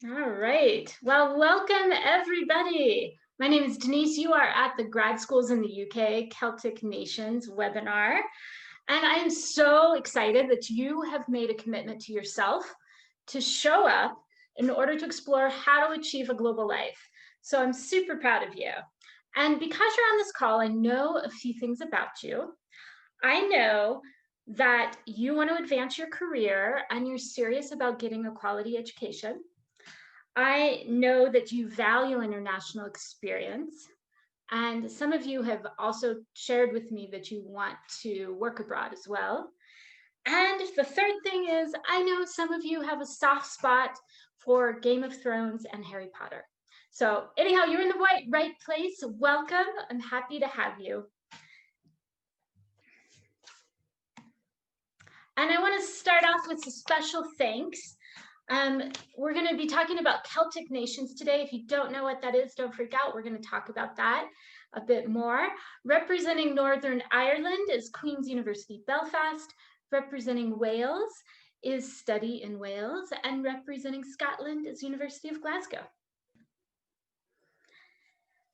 All right. Well, welcome everybody. My name is Denise. You are at the Grad Schools in the UK Celtic Nations webinar. And I am so excited that you have made a commitment to yourself to show up in order to explore how to achieve a global life. So I'm super proud of you. And because you're on this call, I know a few things about you. I know that you want to advance your career and you're serious about getting a quality education. I know that you value international experience, and some of you have also shared with me that you want to work abroad as well. And the third thing is, I know some of you have a soft spot for Game of Thrones and Harry Potter. So, anyhow, you're in the right place. Welcome. I'm happy to have you. And I want to start off with a special thanks. We're going to be talking about Celtic nations today. If you don't know what that is, don't freak out. We're going to talk about that a bit more. Representing Northern Ireland is Queen's University Belfast. Representing Wales is Study in Wales. And representing Scotland is University of Glasgow.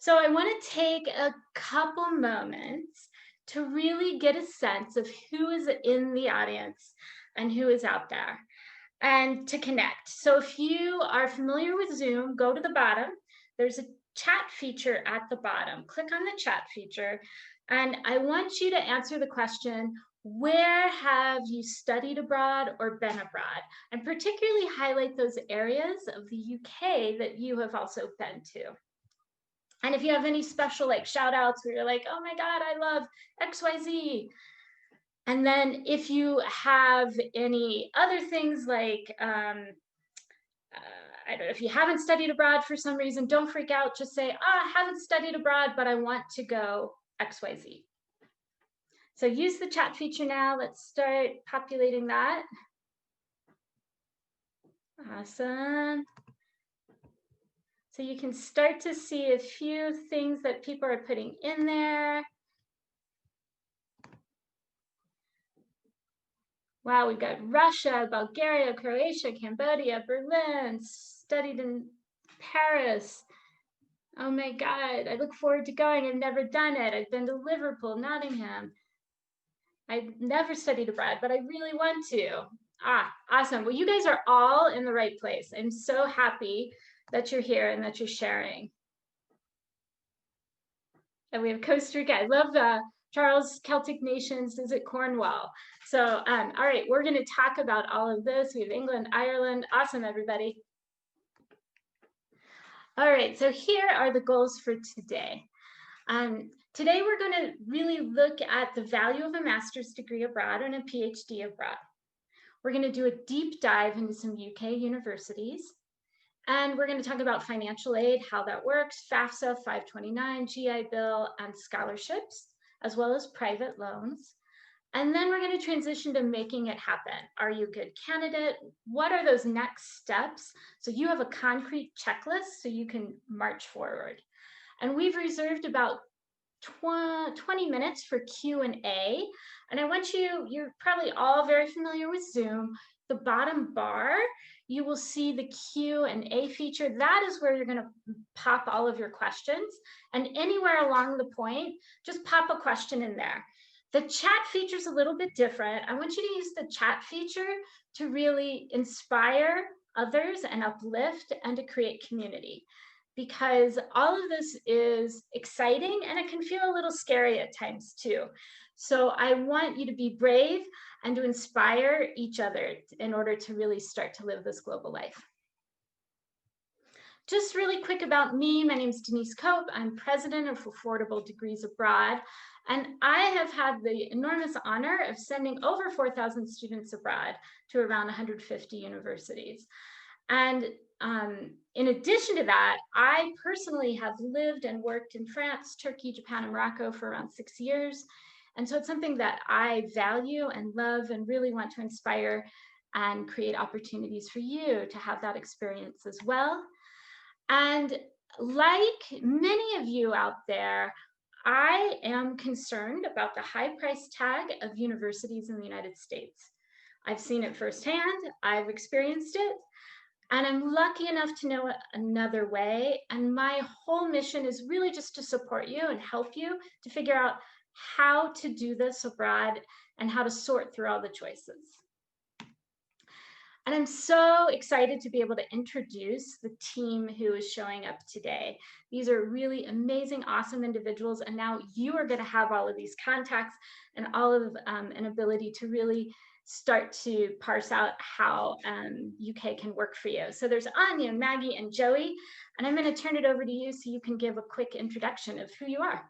So I want to take a couple moments to really get a sense of who is in the audience and who is out there, and to connect. So if you are familiar with Zoom, go to the bottom. There's a chat feature at the bottom. Click on the chat feature, and I want you to answer the question, where have you studied abroad or been abroad? And particularly highlight those areas of the UK that you have also been to. And if you have any special shout outs where you're like, oh my God, I love XYZ. And then if you have any other things like, I don't know, if you haven't studied abroad for some reason, don't freak out. Just say, I haven't studied abroad, but I want to go XYZ. So use the chat feature now. Let's start populating that. Awesome. So you can start to see a few things that people are putting in there. Wow, we've got Russia, Bulgaria, Croatia, Cambodia, Berlin, studied in Paris. Oh my God, I look forward to going. I've never done it. I've been to Liverpool, Nottingham. I've never studied abroad, but I really want to. Awesome. Well, you guys are all in the right place. I'm so happy that you're here and that you're sharing. And we have Costa Rica. I love Charles, Celtic nations, is it Cornwall? So, all right, we're going to talk about all of this. We have England, Ireland. Awesome, everybody. All right, so here are the goals for today. Today, we're going to really look at the value of a master's degree abroad and a PhD abroad. We're going to do a deep dive into some UK universities. And we're going to talk about financial aid, how that works, FAFSA, 529, GI Bill, and scholarships, as well as private loans. And then we're going to transition to making it happen. Are you a good candidate? What are those next steps? So you have a concrete checklist so you can march forward. And we've reserved about 20 minutes for Q&A. And I want you're probably all very familiar with Zoom. The bottom bar, you will see the Q&A feature. That is where you're going to pop all of your questions. And anywhere along the point, just pop a question in there. The chat feature is a little bit different. I want you to use the chat feature to really inspire others and uplift and to create community, because all of this is exciting and it can feel a little scary at times too. So I want you to be brave and to inspire each other in order to really start to live this global life. Just really quick about me, my name is Denise Cope. I'm president of Affordable Degrees Abroad, and I have had the enormous honor of sending over 4,000 students abroad to around 150 universities. And in addition to that, I personally have lived and worked in France, Turkey, Japan, and Morocco for around 6 years. And so it's something that I value and love and really want to inspire and create opportunities for you to have that experience as well. And like many of you out there, I am concerned about the high price tag of universities in the United States. I've seen it firsthand. I've experienced it. And I'm lucky enough to know another way. And my whole mission is really just to support you and help you to figure out how to do this abroad and how to sort through all the choices. And I'm so excited to be able to introduce the team who is showing up today. These are really amazing, awesome individuals. And now you are going to have all of these contacts and all of an ability to really start to parse out how UK can work for you. So there's Anya, Maggie, and Joey. And I'm going to turn it over to you so you can give a quick introduction of who you are.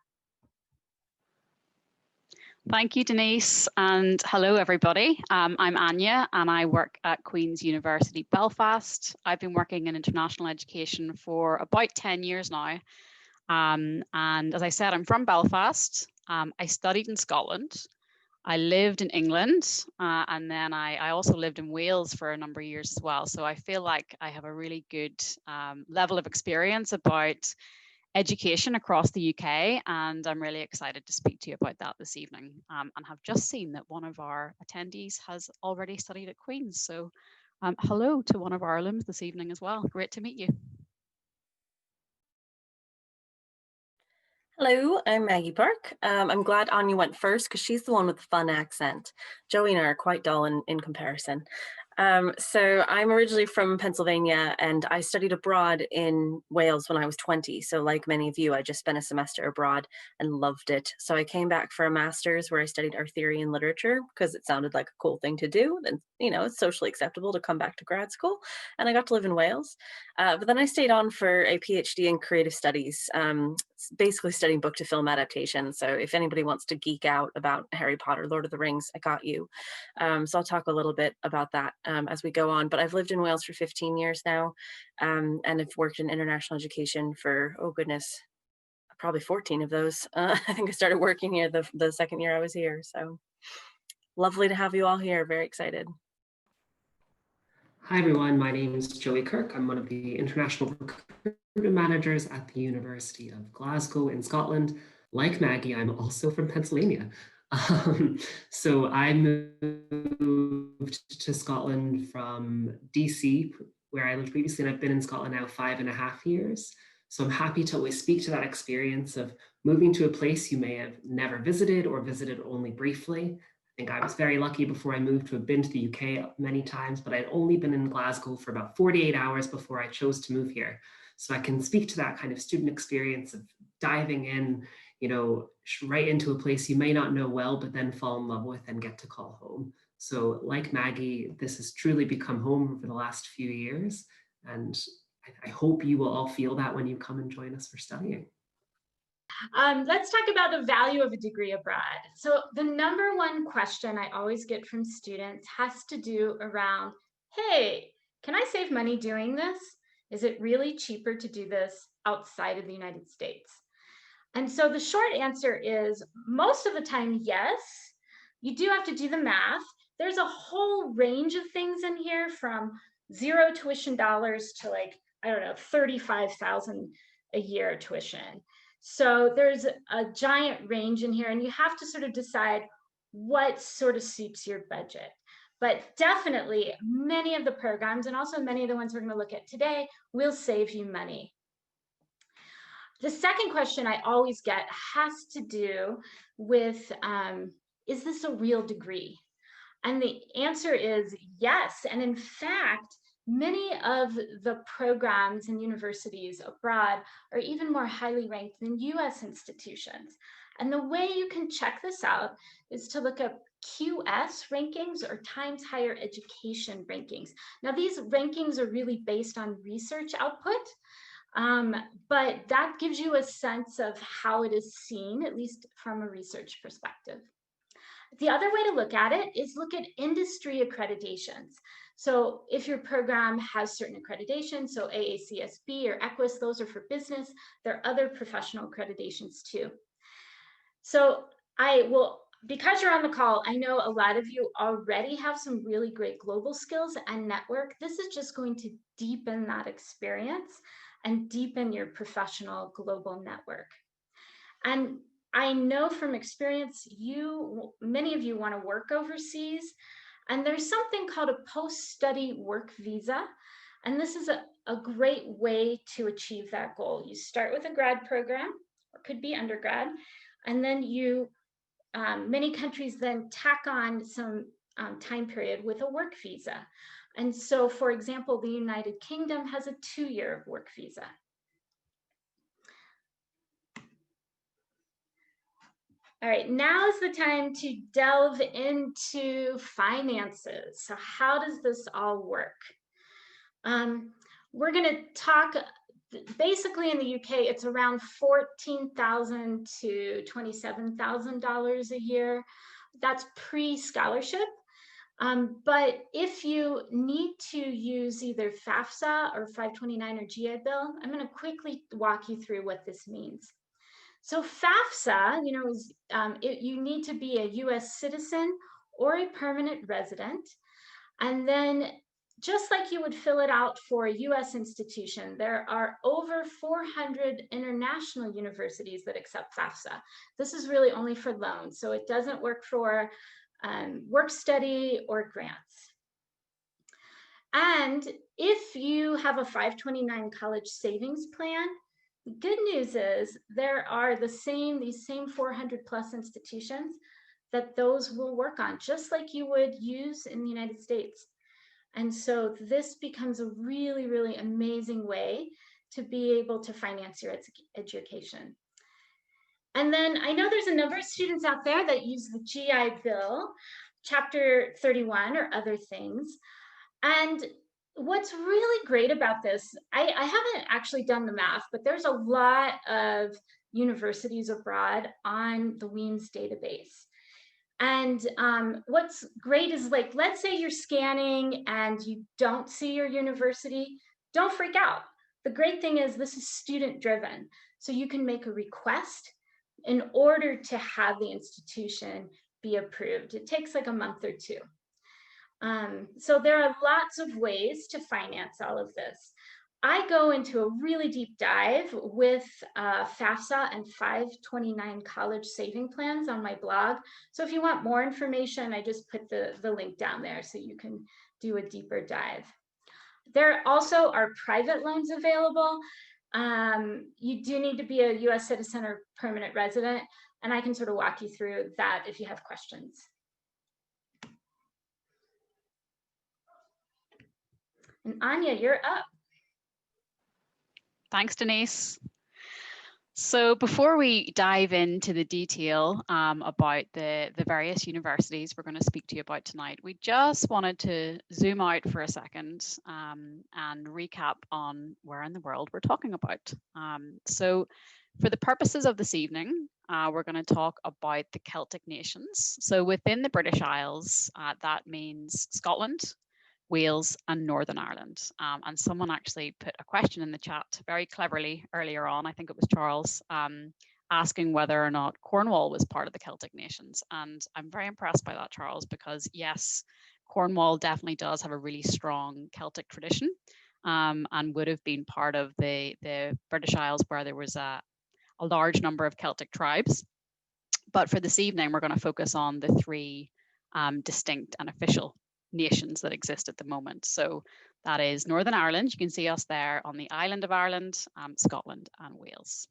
Thank you, Denise, and hello, everybody. I'm Anya, and I work at Queen's University, Belfast. I've been working in international education for about 10 years now. And as I said, I'm from Belfast. I studied in Scotland. I lived in England, and then I also lived in Wales for a number of years as well. So I feel like I have a really good level of experience about education across the UK, and I'm really excited to speak to you about that this evening, and have just seen that one of our attendees has already studied at Queen's. So hello to one of our alums this evening as well. Great to meet you. Hello, I'm Maggie Park. I'm glad Anya went first because she's the one with the fun accent. Joey and I are quite dull in comparison. So I'm originally from Pennsylvania, and I studied abroad in Wales when I was 20. So like many of you, I just spent a semester abroad and loved it. So I came back for a master's where I studied art theory and literature because it sounded like a cool thing to do. And, you know, it's socially acceptable to come back to grad school. And I got to live in Wales. But then I stayed on for a PhD in creative studies, basically studying book to film adaptation. So if anybody wants to geek out about Harry Potter, Lord of the Rings, I got you. So I'll talk a little bit about that as we go on. But I've lived in Wales for 15 years now, and I've worked in international education for, oh goodness, probably 14 of those. I think I started working here the second year I was here. So lovely to have you all here. Very excited. Hi everyone, my name is Joey Kirk. I'm one of the international recruitment managers at the University of Glasgow in Scotland. Like Maggie, I'm also from Pennsylvania. So I moved to Scotland from DC, where I lived previously, and I've been in Scotland now 5.5 years. So I'm happy to always speak to that experience of moving to a place you may have never visited or visited only briefly. I think I was very lucky before I moved to have been to the UK many times, but I'd only been in Glasgow for about 48 hours before I chose to move here. So I can speak to that kind of student experience of diving in, you know, right into a place you may not know well, but then fall in love with and get to call home. So like Maggie, this has truly become home over the last few years. And I hope you will all feel that when you come and join us for studying. Let's talk about the value of a degree abroad. So the number one question I always get from students has to do around, hey, can I save money doing this? Is it really cheaper to do this outside of the United States? And so the short answer is most of the time, yes. You do have to do the math. There's a whole range of things in here from $0 tuition dollars to like, I don't know, 35,000 a year tuition. So there's a giant range in here, and you have to sort of decide what sort of suits your budget. But definitely many of the programs, and also many of the ones we're going to look at today, will save you money. The second question I always get has to do with, is this a real degree? And the answer is yes. And in fact, many of the programs and universities abroad are even more highly ranked than US institutions. And the way you can check this out is to look up QS rankings or Times Higher Education rankings. Now, these rankings are really based on research output, but that gives you a sense of how it is seen, at least from a research perspective. The other way to look at it is look at industry accreditations. So if your program has certain accreditations, so AACSB or EQUIS, those are for business. There are other professional accreditations too. So because you're on the call, I know a lot of you already have some really great global skills and network. This is just going to deepen that experience and deepen your professional global network. And I know from experience, many of you want to work overseas, and there's something called a post-study work visa. And this is a great way to achieve that goal. You start with a grad program, or could be undergrad, and then many countries then tack on some time period with a work visa. And so, for example, the United Kingdom has a 2-year work visa. All right, now is the time to delve into finances. So how does this all work? We're going to talk, basically in the UK, it's around $14,000 to $27,000 a year. That's pre-scholarship. But if you need to use either FAFSA or 529 or GI Bill, I'm going to quickly walk you through what this means. So FAFSA, is you need to be a US citizen or a permanent resident. And then just like you would fill it out for a US institution, there are over 400 international universities that accept FAFSA. This is really only for loans, so it doesn't work for work study or grants. And if you have a 529 college savings plan, the good news is there are these same 400 plus institutions that those will work on, just like you would use in the United States. And so this becomes a really, really amazing way to be able to finance your education. And then I know there's a number of students out there that use the GI Bill, Chapter 31 or other things. And what's really great about this, I haven't actually done the math, but there's a lot of universities abroad on the WEAMS database. And what's great is, like, let's say you're scanning and you don't see your university, don't freak out. The great thing is this is student driven. So you can make a request in order to have the institution be approved. It takes like a month or two. So there are lots of ways to finance all of this. I go into a really deep dive with FAFSA and 529 college saving plans on my blog. So if you want more information, I just put the link down there so you can do a deeper dive. There also are private loans available. You do need to be a US citizen or permanent resident, and I can sort of walk you through that if you have questions. And Anya, you're up. Thanks, Denise. So before we dive into the detail about the various universities we're going to speak to you about tonight, we just wanted to zoom out for a second and recap on where in the world we're talking about. So for the purposes of this evening, we're going to talk about the Celtic nations. So within the British Isles, that means Scotland, Wales and Northern Ireland. And someone actually put a question in the chat very cleverly earlier on, I think it was Charles, asking whether or not Cornwall was part of the Celtic nations. And I'm very impressed by that, Charles, because yes, Cornwall definitely does have a really strong Celtic tradition and would have been part of the British Isles where there was a large number of Celtic tribes. But for this evening, we're going to focus on the three distinct and official nations that exist at the moment. So that is Northern Ireland. You can see us there on the island of Ireland, Scotland and Wales.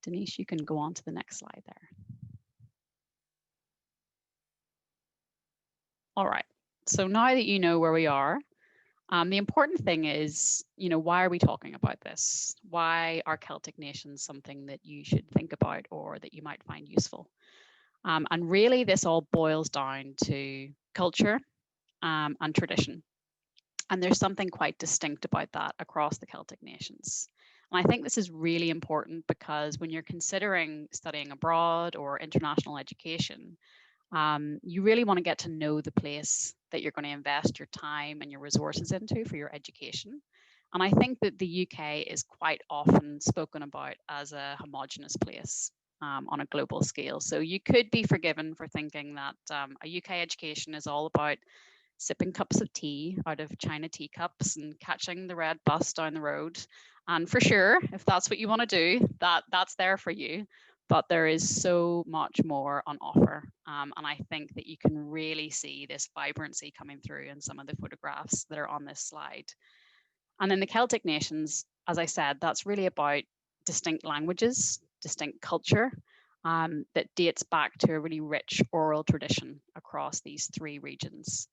Denise, you can go on to the next slide there. All right, so now that you know where we are, the important thing is, why are we talking about this? Why are Celtic nations something that you should think about or that you might find useful? And really this all boils down to culture and tradition. And there's something quite distinct about that across the Celtic nations. And I think this is really important because when you're considering studying abroad or international education, you really want to get to know the place that you're going to invest your time and your resources into for your education. And I think that the UK is quite often spoken about as a homogenous place on a global scale. So you could be forgiven for thinking that a UK education is all about sipping cups of tea out of China teacups and catching the red bus down the road. And for sure, if that's what you want to do, that's there for you. But there is so much more on offer. And I think that you can really see this vibrancy coming through in some of the photographs that are on this slide. And in the Celtic nations, as I said, that's really about distinct languages, distinct culture, that dates back to a really rich oral tradition across these three regions.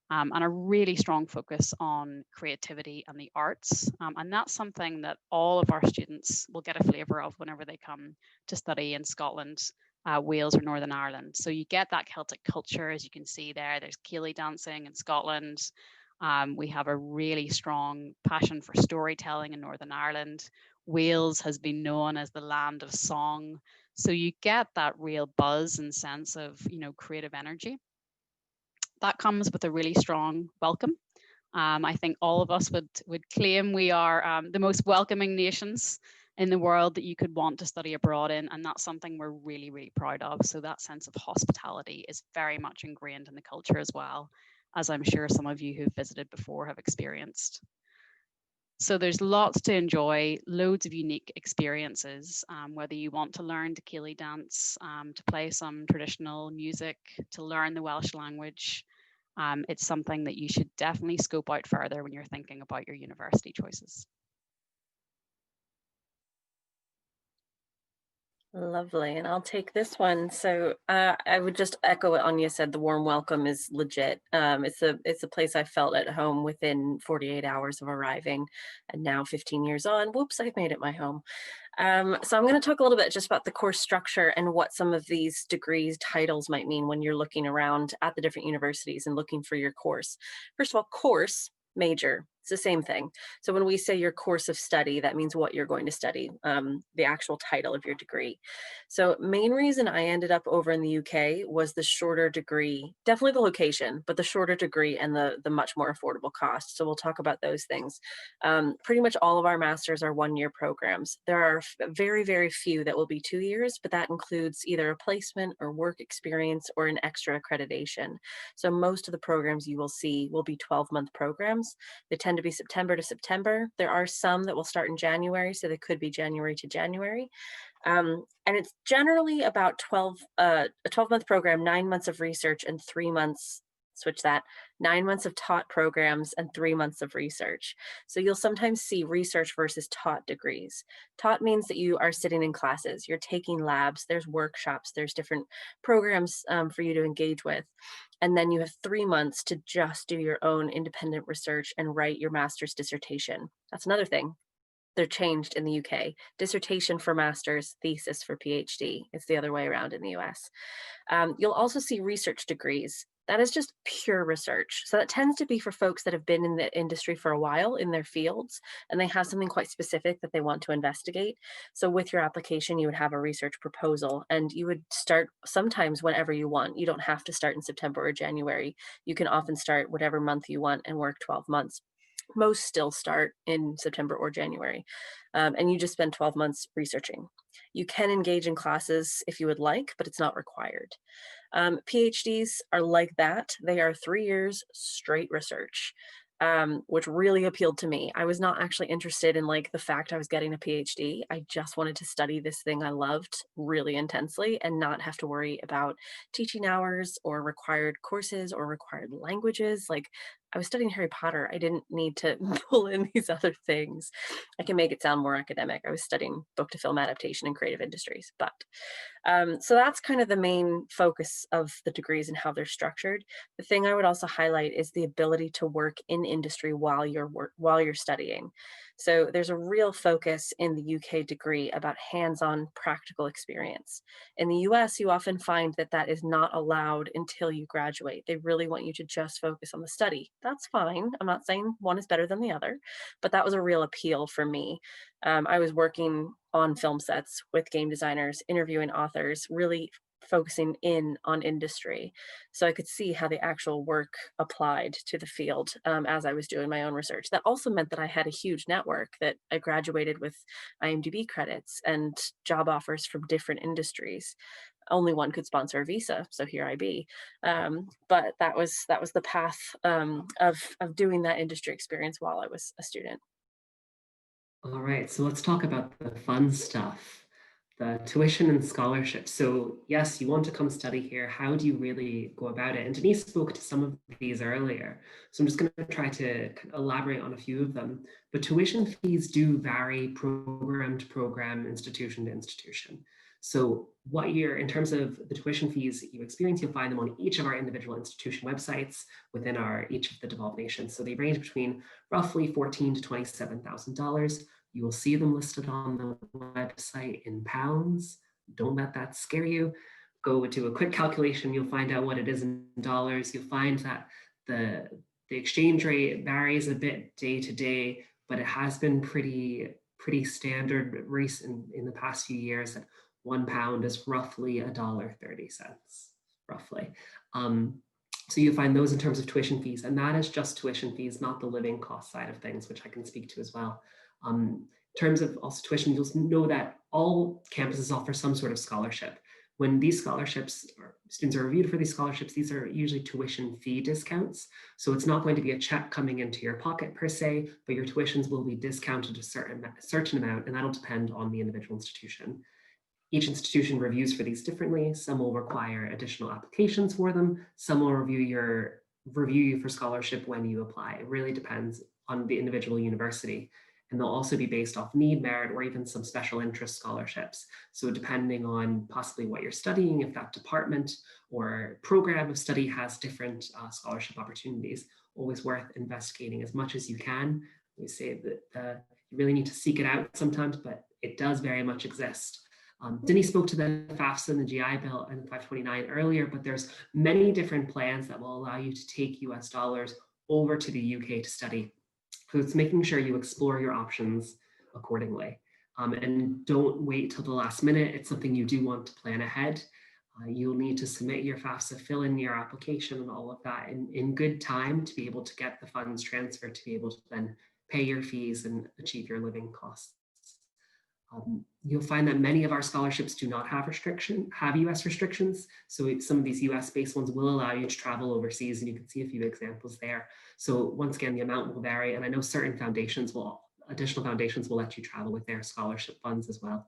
And a really strong focus on creativity and the arts. And that's something that all of our students will get a flavour of whenever they come to study in Scotland, Wales or Northern Ireland. So you get that Celtic culture, as you can see there. There's ceilidh dancing in Scotland. We have a really strong passion for storytelling in Northern Ireland. Wales has been known as the land of song. So you get that real buzz and sense of, creative energy. That comes with a really strong welcome. I think all of us would claim we are the most welcoming nations in the world that you could want to study abroad in, and that's something we're really, really proud of. So that sense of hospitality is very much ingrained in the culture as well, as I'm sure some of you who've visited before have experienced. So there's lots to enjoy, loads of unique experiences, whether you want to learn to ceilidh dance, to play some traditional music, to learn the Welsh language. It's something that you should definitely scope out further when you're thinking about your university choices. Lovely, and I'll take this one. So I would just echo what Anya said. The warm welcome is legit. It's a place I felt at home within 48 hours of arriving, and now 15 years on, whoops, I've made it my home. So I'm going to talk a little bit just about the course structure and what some of these degrees titles might mean when you're looking around at the different universities and looking for your course. First of all, course, major, it's the same thing. So when we say your course of study, that means what you're going to study, the actual title of your degree. So main reason I ended up over in the UK was the shorter degree, definitely the location, but the shorter degree and the much more affordable cost. So we'll talk about those things. Pretty much all of our masters are 1-year programs. There are very, very few that will be 2 years, but that includes either a placement or work experience or an extra accreditation. So most of the programs you will see will be 12-month programs. They tend to be September to September. There are some that will start in January, so they could be January to January. And it's generally about a 12-month program, 9 months of research and 3 months, 9 months of taught programs and 3 months of research. So you'll sometimes see research versus taught degrees. Taught means that you are sitting in classes, you're taking labs, there's workshops, there's different programs for you to engage with. And then you have 3 months to just do your own independent research and write your master's dissertation. That's another thing. They're changed in the UK. Dissertation for master's, thesis for PhD. It's the other way around in the US. You'll also see research degrees. That is just pure research. So that tends to be for folks that have been in the industry for a while in their fields, and they have something quite specific that they want to investigate. So with your application, you would have a research proposal, and you would start sometimes whenever you want. You don't have to start in September or January. You can often start whatever month you want and work 12 months. Most still start in September or January, and you just spend 12 months researching. You can engage in classes if you would like, but it's not required. PhDs are like that. They are 3 years straight research, which really appealed to me. I was not actually interested in the fact I was getting a PhD. I just wanted to study this thing I loved really intensely and not have to worry about teaching hours or required courses or required languages. I was studying Harry Potter. I didn't need to pull in these other things. I can make it sound more academic. I was studying book to film adaptation and creative industries, but so that's kind of the main focus of the degrees and how they're structured. The thing I would also highlight is the ability to work in industry while you're studying. So there's a real focus in the UK degree about hands-on practical experience. In the US, you often find that that is not allowed until you graduate. They really want you to just focus on the study. That's fine. I'm not saying one is better than the other, but that was a real appeal for me. I was working on film sets with game designers, interviewing authors, really focusing in on industry. So I could see how the actual work applied to the field as I was doing my own research. That also meant that I had a huge network, that I graduated with IMDb credits and job offers from different industries. Only one could sponsor a visa, so here I be. But that was the path of doing that industry experience while I was a student. All right, so let's talk about the fun stuff. the tuition and scholarship. So yes, you want to come study here. How do you really go about it? And Denise spoke to some of these earlier. So I'm just going to try to elaborate on a few of them. But tuition fees do vary program to program, institution to institution. So what year, in terms of the tuition fees you experience, you'll find them on each of our individual institution websites within each of the devolved nations. So they range between roughly $14,000 to $27,000. You will see them listed on the website in pounds. Don't let that scare you. Go do a quick calculation. You'll find out what it is in dollars. You'll find that the exchange rate varies a bit day to day, but it has been pretty standard recent in the past few years that £1 is roughly $1.30, roughly. So you find those in terms of tuition fees, and that is just tuition fees, not the living cost side of things, which I can speak to as well. In terms of also tuition, you'll know that all campuses offer some sort of scholarship. When these scholarships, or students are reviewed for these scholarships, these are usually tuition fee discounts. So it's not going to be a check coming into your pocket per se, but your tuitions will be discounted a certain amount, and that'll depend on the individual institution. Each institution reviews for these differently. Some will require additional applications for them. Some will review you for scholarship when you apply. It really depends on the individual university. And they'll also be based off need, merit, or even some special interest scholarships. So depending on possibly what you're studying, if that department or program of study has different scholarship opportunities, always worth investigating as much as you can. We say that you really need to seek it out sometimes, but it does very much exist. Denise spoke to the FAFSA and the GI Bill and 529 earlier, but there's many different plans that will allow you to take US dollars over to the UK to study. So it's making sure you explore your options accordingly. And don't wait till the last minute. It's something you do want to plan ahead. You'll need to submit your FAFSA, fill in your application and all of that in good time to be able to get the funds transferred, to be able to then pay your fees and achieve your living costs. You'll find that many of our scholarships do not have US restrictions. So some of these US-based ones will allow you to travel overseas, and you can see a few examples there. So once again, the amount will vary, and I know certain additional foundations will let you travel with their scholarship funds as well.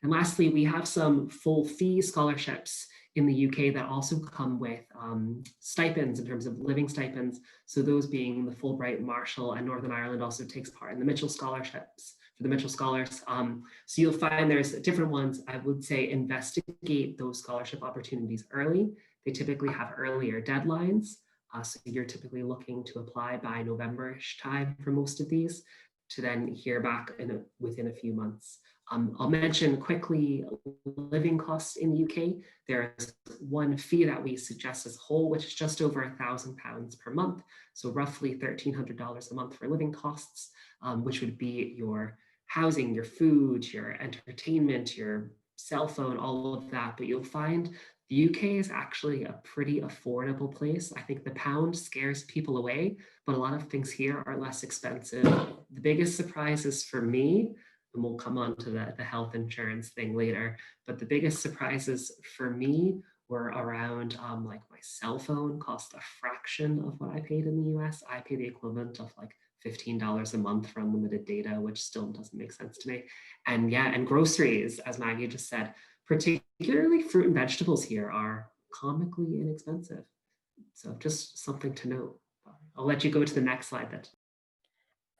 And lastly, we have some full fee scholarships in the UK that also come with stipends in terms of living stipends. So those being the Fulbright, Marshall, and Northern Ireland also takes part in the Mitchell scholarships for the Mitchell Scholars. So you'll find there's different ones. I would say investigate those scholarship opportunities early. They typically have earlier deadlines. So you're typically looking to apply by November-ish time for most of these, to then hear back within a few months. I'll mention quickly living costs in the UK. There's one fee that we suggest as a whole, which is just over £1,000 per month. So roughly $1,300 a month for living costs, which would be your housing, your food, your entertainment, your cell phone, all of that. But you'll find the UK is actually a pretty affordable place. I think the pound scares people away, but a lot of things here are less expensive. The biggest surprises for me, and we'll come on to the health insurance thing later, but the biggest surprises for me were around like my cell phone cost a fraction of what I paid in the US. I pay the equivalent of like $15 a month for unlimited data, which still doesn't make sense to me. And yeah, and groceries, as Maggie just said, particularly fruit and vegetables here are comically inexpensive. So just something to note. I'll let you go to the next slide.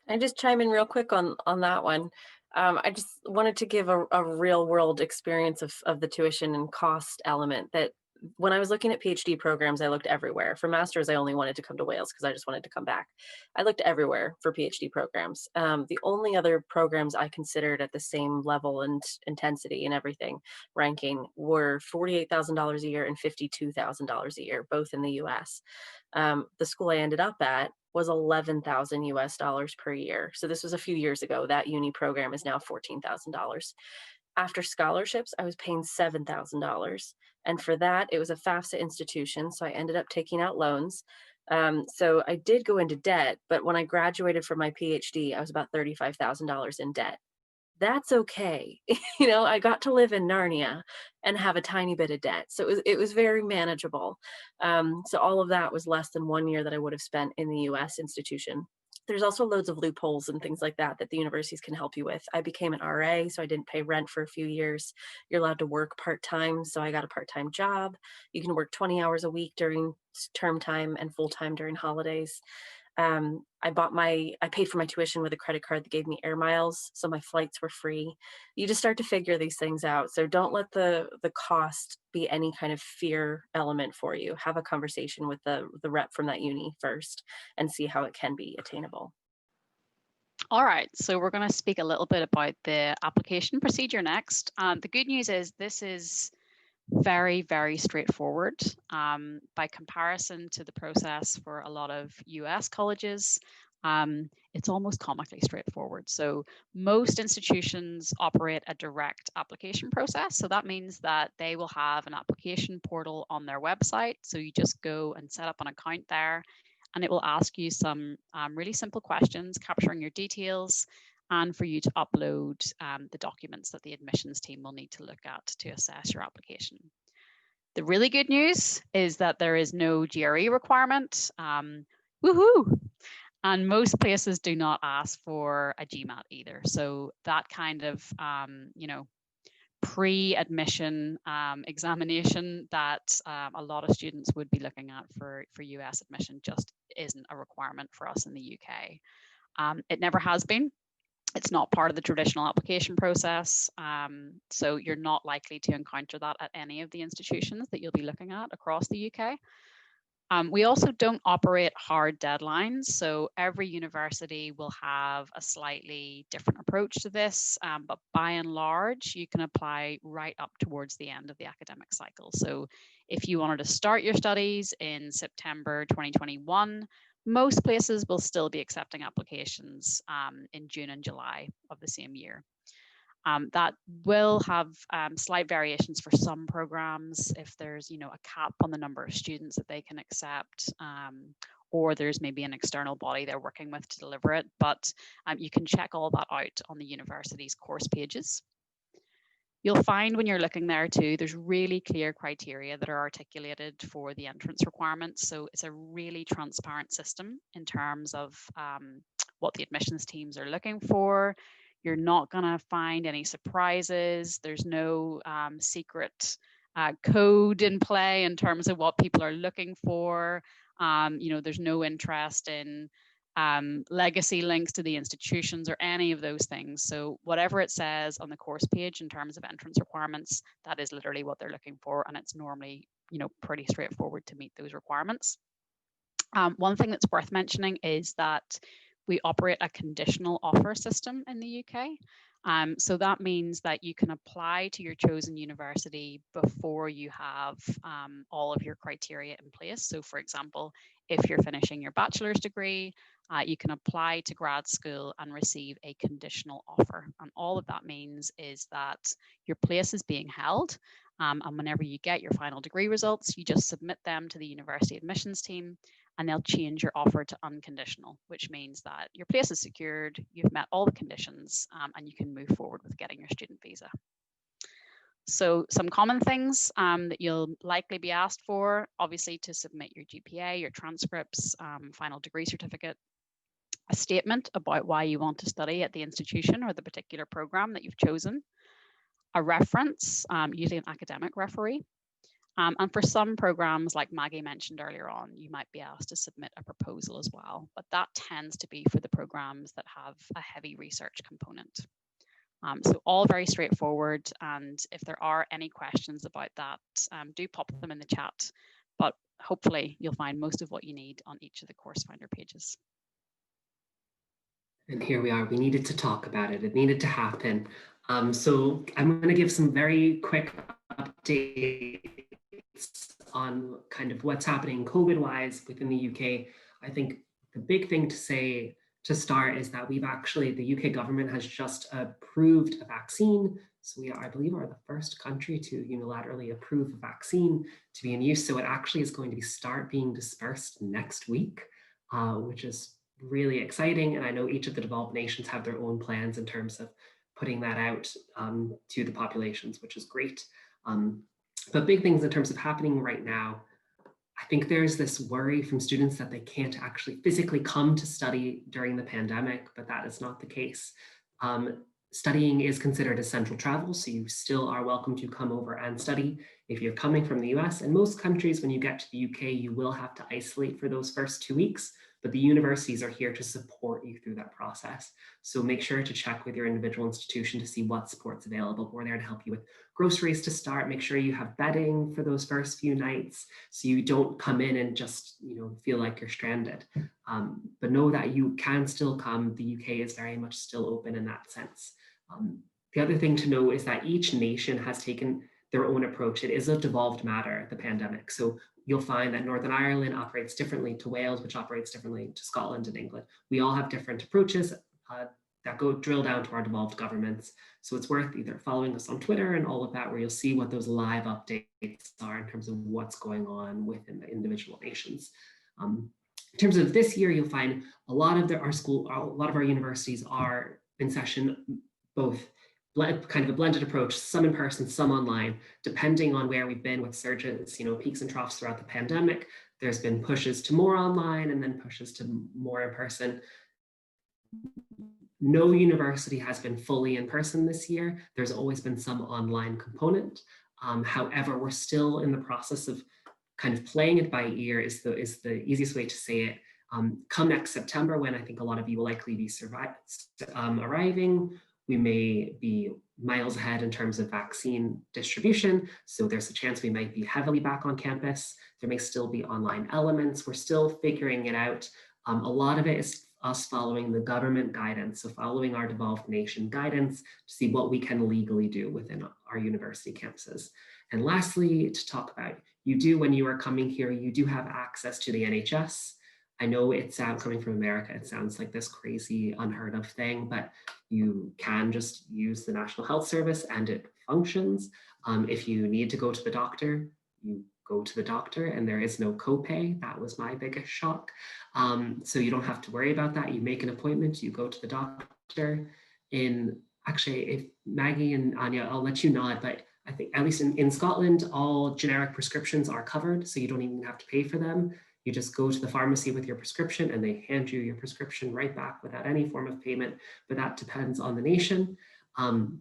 I just chime in real quick on that one. I just wanted to give a real world experience of the tuition and cost element. That when I was looking at PhD programs, I looked everywhere. For masters, I only wanted to come to Wales because I just wanted to come back. I looked everywhere for PhD programs. The only other programs I considered at the same level and intensity and everything ranking were $48,000 a year and $52,000 a year, both in the US. The school I ended up at was $11,000 US per year. So this was a few years ago. That uni program is now $14,000. After scholarships, I was paying $7,000. And for that, it was a FAFSA institution. So I ended up taking out loans. So I did go into debt, but when I graduated from my PhD, I was about $35,000 in debt. That's okay. I got to live in Narnia and have a tiny bit of debt. So it was very manageable. So all of that was less than 1 year that I would have spent in the US institution. There's also loads of loopholes and things like that that the universities can help you with. I became an RA, so I didn't pay rent for a few years. You're allowed to work part-time, so I got a part-time job. You can work 20 hours a week during term time and full-time during holidays. I paid for my tuition with a credit card that gave me air miles, so my flights were free. You just start to figure these things out. So don't let the cost be any kind of fear element for you. Have a conversation with the rep from that uni first and see how it can be attainable. All right, so we're going to speak a little bit about the application procedure next. The good news is this is very, very straightforward by comparison to the process for a lot of US colleges. It's almost comically straightforward. So most institutions operate a direct application process. So that means that they will have an application portal on their website. So you just go and set up an account there, and it will ask you some really simple questions capturing your details, and for you to upload the documents that the admissions team will need to look at to assess your application. The really good news is that there is no GRE requirement. Woohoo! And most places do not ask for a GMAT either. So that kind of, pre-admission examination that a lot of students would be looking at for US admission just isn't a requirement for us in the UK. It never has been. It's not part of the traditional application process. So you're not likely to encounter that at any of the institutions that you'll be looking at across the UK. We also don't operate hard deadlines. So every university will have a slightly different approach to this, but by and large, you can apply right up towards the end of the academic cycle. So if you wanted to start your studies in September 2021, most places will still be accepting applications in June and July of the same year. That will have slight variations for some programs if there's, a cap on the number of students that they can accept, or there's maybe an external body they're working with to deliver it. But you can check all that out on the university's course pages. You'll find when you're looking there too, there's really clear criteria that are articulated for the entrance requirements. So it's a really transparent system in terms of what the admissions teams are looking for. You're not going to find any surprises. There's no secret code in play in terms of what people are looking for. There's no interest in legacy links to the institutions or any of those things. So whatever it says on the course page in terms of entrance requirements, that is literally what they're looking for. And it's normally, pretty straightforward to meet those requirements. One thing that's worth mentioning is that we operate a conditional offer system in the UK. So that means that you can apply to your chosen university before you have all of your criteria in place. So for example, if you're finishing your bachelor's degree, you can apply to grad school and receive a conditional offer. And all of that means is that your place is being held. And whenever you get your final degree results, you just submit them to the university admissions team, and they'll change your offer to unconditional, which means that your place is secured, you've met all the conditions, and you can move forward with getting your student visa. So some common things that you'll likely be asked for, obviously to submit your GPA, your transcripts, final degree certificate, a statement about why you want to study at the institution or the particular program that you've chosen, a reference, usually an academic referee. And for some programs, like Maggie mentioned earlier on, you might be asked to submit a proposal as well, but that tends to be for the programs that have a heavy research component. So all very straightforward, and if there are any questions about that, do pop them in the chat, but hopefully you'll find most of what you need on each of the course finder pages. And here we are, we needed to talk about it. It needed to happen. So I'm going to give some very quick updates on kind of what's happening COVID-wise within the UK. I think the big thing to say to start is that the UK government has just approved a vaccine. So we are, I believe, are the first country to unilaterally approve a vaccine to be in use. So it actually is going to start being dispersed next week, which is really exciting. And I know each of the developed nations have their own plans in terms of putting that out to the populations, which is great. But big things in terms of happening right now, I think there's this worry from students that they can't actually physically come to study during the pandemic, but that is not the case. Studying is considered essential travel, so you still are welcome to come over and study if you're coming from the US. In most countries, when you get to the UK, you will have to isolate for those first 2 weeks, but the universities are here to support you through that process. So make sure to check with your individual institution to see what support's available. We're there to help you with groceries to start. Make sure you have bedding for those first few nights so you don't come in and just feel like you're stranded. But know that you can still come. The UK is very much still open in that sense. The other thing to know is that each nation has taken their own approach. It is a devolved matter, the pandemic. So you'll find that Northern Ireland operates differently to Wales, which operates differently to Scotland and England. We all have different approaches that go drill down to our devolved governments. So it's worth either following us on Twitter and all of that, where you'll see what those live updates are in terms of what's going on within the individual nations. In terms of this year, you'll find a lot of our universities are in session, both kind of a blended approach, some in person, some online, depending on where we've been with surges, peaks and troughs throughout the pandemic. There's been pushes to more online and then pushes to more in person. No university has been fully in person this year. There's always been some online component. However, we're still in the process of kind of playing it by ear is the easiest way to say it. Come next September, when I think a lot of you will likely be arriving, we may be miles ahead in terms of vaccine distribution. So there's a chance we might be heavily back on campus. There may still be online elements. We're still figuring it out. A lot of it is us following the government guidance. So following our devolved nation guidance to see what we can legally do within our university campuses. And lastly, to talk about, when you are coming here, you do have access to the NHS. I know it's coming from America, it sounds like this crazy unheard of thing, but you can just use the National Health Service and it functions. If you need to go to the doctor, you go to the doctor and there is no copay. That was my biggest shock. So you don't have to worry about that. You make an appointment, you go to the doctor. Actually, if Maggie and Anya, I'll let you nod, but I think at least in Scotland, all generic prescriptions are covered, so you don't even have to pay for them. You just go to the pharmacy with your prescription and they hand you your prescription right back without any form of payment, but that depends on the nation. And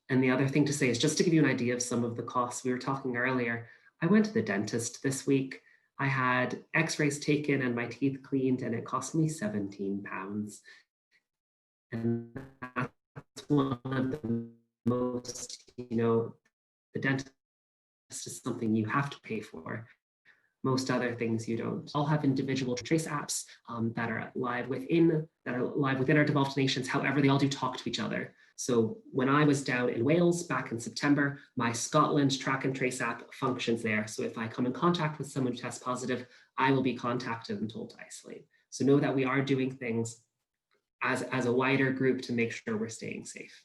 the other thing to say is just to give you an idea of some of the costs we were talking earlier, I went to the dentist this week. I had x-rays taken and my teeth cleaned and it cost me £17. And that's one of the most, the dentist is something you have to pay for. Most other things you don't. All have individual trace apps that are live within our devolved nations. However, they all do talk to each other. So when I was down in Wales back in September, my Scotland track and trace app functions there. So if I come in contact with someone who tests positive, I will be contacted and told to isolate. So know that we are doing things as a wider group to make sure we're staying safe.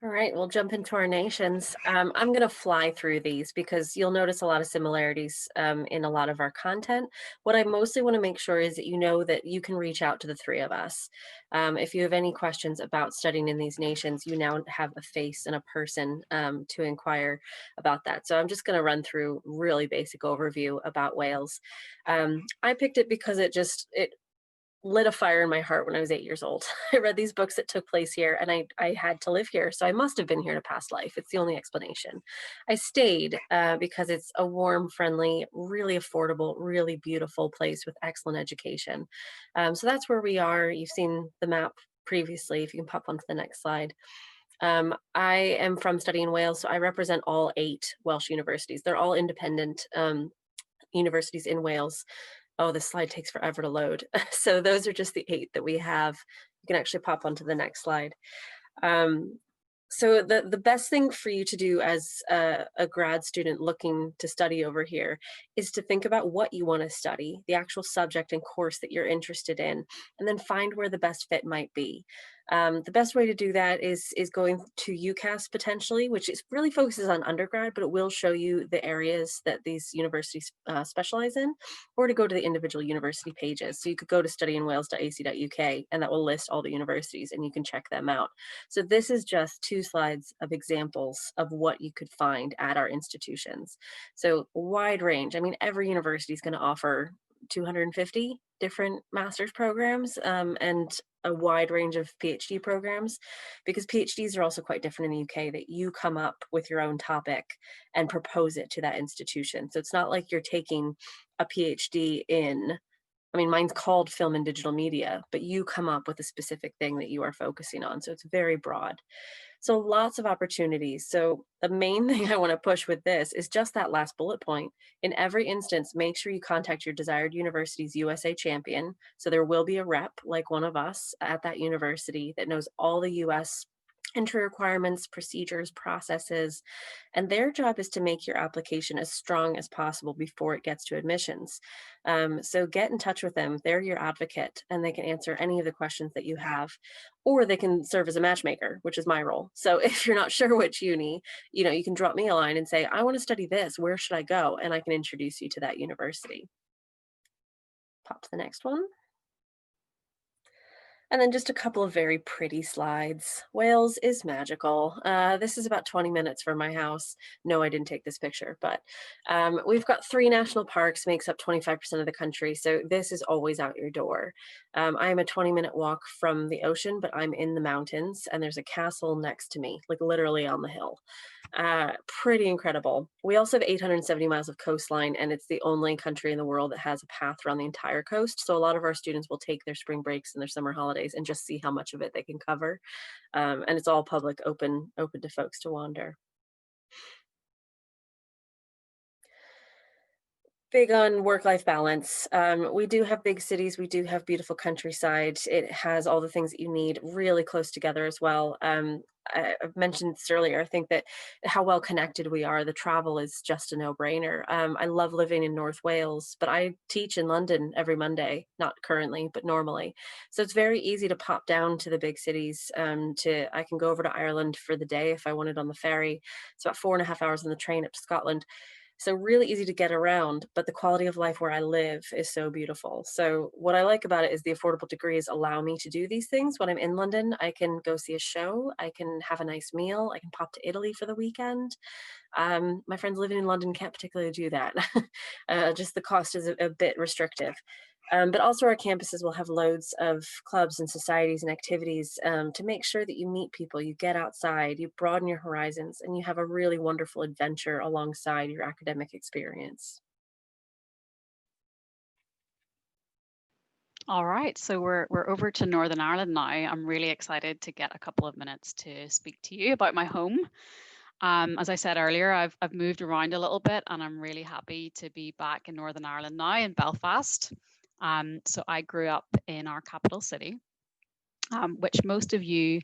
All right, we'll jump into our nations. I'm going to fly through these because you'll notice a lot of similarities in a lot of our content. What I mostly want to make sure is that you know that you can reach out to the three of us. If you have any questions about studying in these nations, you now have a face and a person to inquire about that. So I'm just going to run through really basic overview about Wales. I picked it because it lit a fire in my heart when I was 8 years old. I read these books that took place here and I had to live here. So I must have been here in a past life. It's the only explanation. I stayed because it's a warm, friendly, really affordable, really beautiful place with excellent education. So that's where we are. You've seen the map previously. If you can pop onto the next slide. I am from studying in Wales, so I represent all 8 Welsh universities. They're all independent universities in Wales. Oh, this slide takes forever to load. So those are just the 8 that we have. You can actually pop onto the next slide. So the best thing for you to do as a grad student looking to study over here is to think about what you want to study, the actual subject and course that you're interested in, and then find where the best fit might be. The best way to do that is going to UCAS potentially, which is really focuses on undergrad, but it will show you the areas that these universities specialize in, or to go to the individual university pages. So you could go to studyinwales.ac.uk and that will list all the universities and you can check them out. So this is just 2 slides of examples of what you could find at our institutions. So wide range. I mean, every university is going to offer 250 different master's programs and a wide range of PhD programs, because PhDs are also quite different in the UK, that you come up with your own topic and propose it to that institution. So it's not like you're taking a PhD in, I mean, mine's called film and digital media, but you come up with a specific thing that you are focusing on. So it's very broad. So lots of opportunities. So the main thing I want to push with this is just that last bullet point. In every instance, make sure you contact your desired university's USA champion. So there will be a rep like one of us at that university that knows all the US entry requirements, procedures, processes, and their job is to make your application as strong as possible before it gets to admissions. So get in touch with them. They're your advocate and they can answer any of the questions that you have, or they can serve as a matchmaker, which is my role. So if you're not sure which uni, you can drop me a line and say, I want to study this, where should I go? And I can introduce you to that university. Pop to the next one. And then just a couple of very pretty slides. Wales is magical. This is about 20 minutes from my house. No, I didn't take this picture, but we've got 3 national parks, makes up 25% of the country. So this is always out your door. I am a 20-minute walk from the ocean, but I'm in the mountains and there's a castle next to me, like literally on the hill. Pretty incredible. We also have 870 miles of coastline, and it's the only country in the world that has a path around the entire coast. So a lot of our students will take their spring breaks and their summer holidays and just see how much of it they can cover. And it's all public, open to folks to wander. Big on work-life balance. We do have big cities. We do have beautiful countryside. It has all the things that you need really close together as well. I've mentioned this earlier. I think that how well connected we are, the travel is just a no-brainer. I love living in North Wales, but I teach in London every Monday, not currently, but normally. So it's very easy to pop down to the big cities. I can go over to Ireland for the day if I wanted on the ferry. It's about 4.5 hours on the train up to Scotland. So really easy to get around, but the quality of life where I live is so beautiful. So what I like about it is the affordable degrees allow me to do these things. When I'm in London, I can go see a show, I can have a nice meal, I can pop to Italy for the weekend. My friends living in London can't particularly do that. Just the cost is a bit restrictive. But also our campuses will have loads of clubs and societies and activities to make sure that you meet people, you get outside, you broaden your horizons, and you have a really wonderful adventure alongside your academic experience. All right, so we're over to Northern Ireland now. I'm really excited to get a couple of minutes to speak to you about my home. As I said earlier, I've moved around a little bit and I'm really happy to be back in Northern Ireland now in Belfast. So I grew up in our capital city, which most of you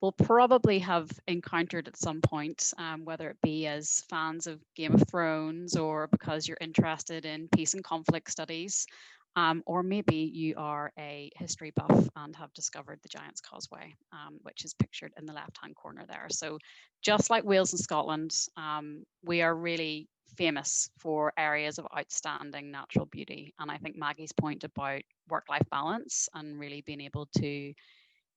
will probably have encountered at some point, whether it be as fans of Game of Thrones or because you're interested in peace and conflict studies, or maybe you are a history buff and have discovered the Giant's Causeway, which is pictured in the left-hand corner there. So just like Wales and Scotland, we are really famous for areas of outstanding natural beauty. And I think Maggie's point about work-life balance and really being able to